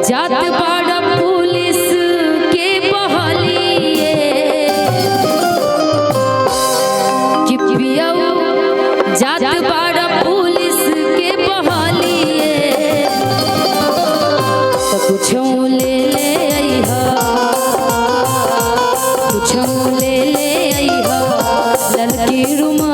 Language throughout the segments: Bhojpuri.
जात बाड़ा पुलिस के बहालिए कि पियऊ जात बाड़ा पुलिस के बहालिए तो कुछों ले ले अइहा कुछों ले ले अइहा ललकी रुमालिए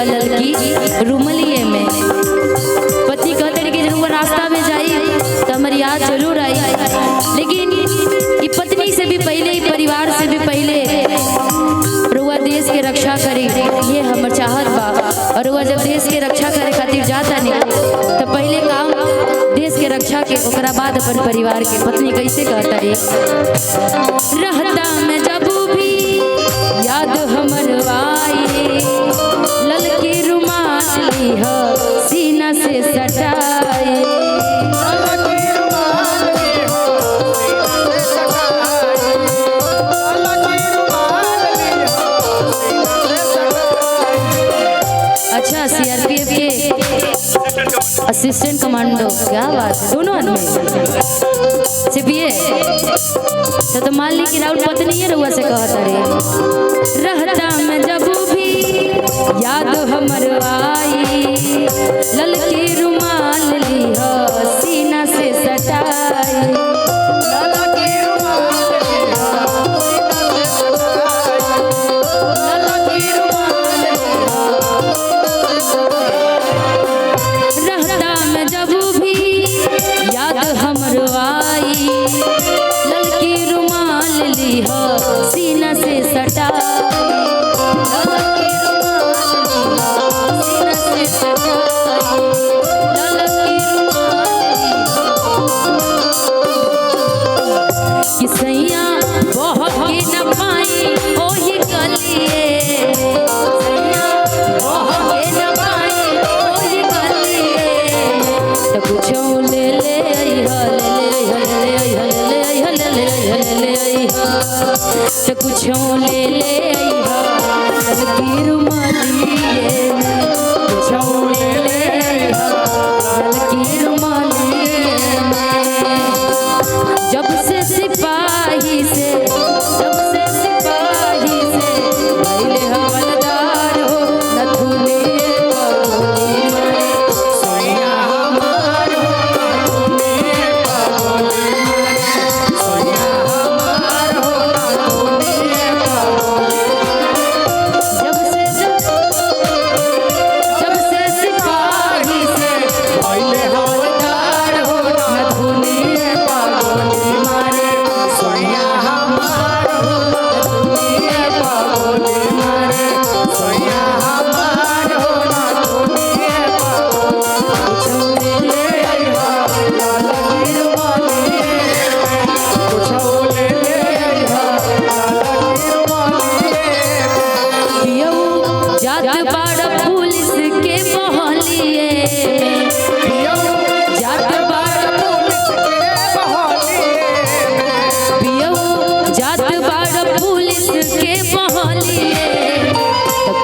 ललकी रुमलिए में पति कहते कि जब रास्ता में जाई तो हमारी याद जरूर आई, लेकिन ये पत्नी से भी पहले, परिवार से भी पहले रुआ देश के रक्षा करे, ये हमर चाहत बा। और रुआ जब देश के रक्षा करे खातिर जाता नहीं तो पहले काम देश के रक्षा के, ओकरा बाद अपन परिवार के। पत्नी कैसे कहता रे, रहता में जब भी याद हमर आई ललकी रुमाल लीहा सीना से सटाए, अच्छा सीआरपीएफ के असिस्टेंट कमांडो, क्या बात है, दोनों आदमी सीपीए तो मान ली कि राउत पत्नी है रुआ से कहता रे, रहता मैं जब भी याद हमर आई ललकी रुमाल लीहा सीना से सटाई, रहता मैं जब भी याद हमर आई ललकी रुमाल लीहा सीना से सटाई, किसैया बहुत के न पाई ओही गलिए, सैया बहुत के न पाई ओही गलिए तो कुछों ले ले अइहा ले ले अइहा ले ले अइहा ले ले अइहा ले ले अइहा तो कुछों ले ले अइहा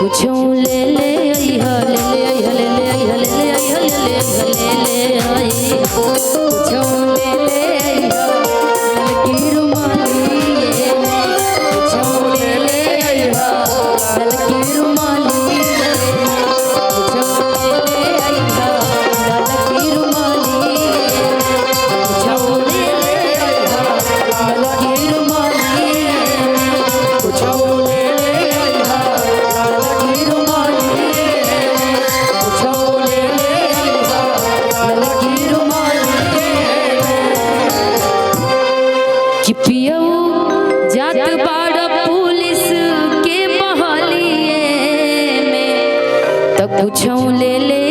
कुछो ले ले अइहा ले ले अइहा ले ले अइहा ले ले अइहा ले ले अइहा ले ले अइहा कुछो ले ले अइहा ललकी रुमालिए कुछो ले ले अइहा ललकी रुमालिए कुछो ले ले अइहा ललकी रुमालिए कुछो ले ले अइहा ललकी रुमालिए कुछो ले ले अइहा ललकी रुमालिए कुछो ले ले अइहा ललकी रुमालिए कि पियऊ जात बाड़ा पुलिस के बहालिए में तो कुछो ले ले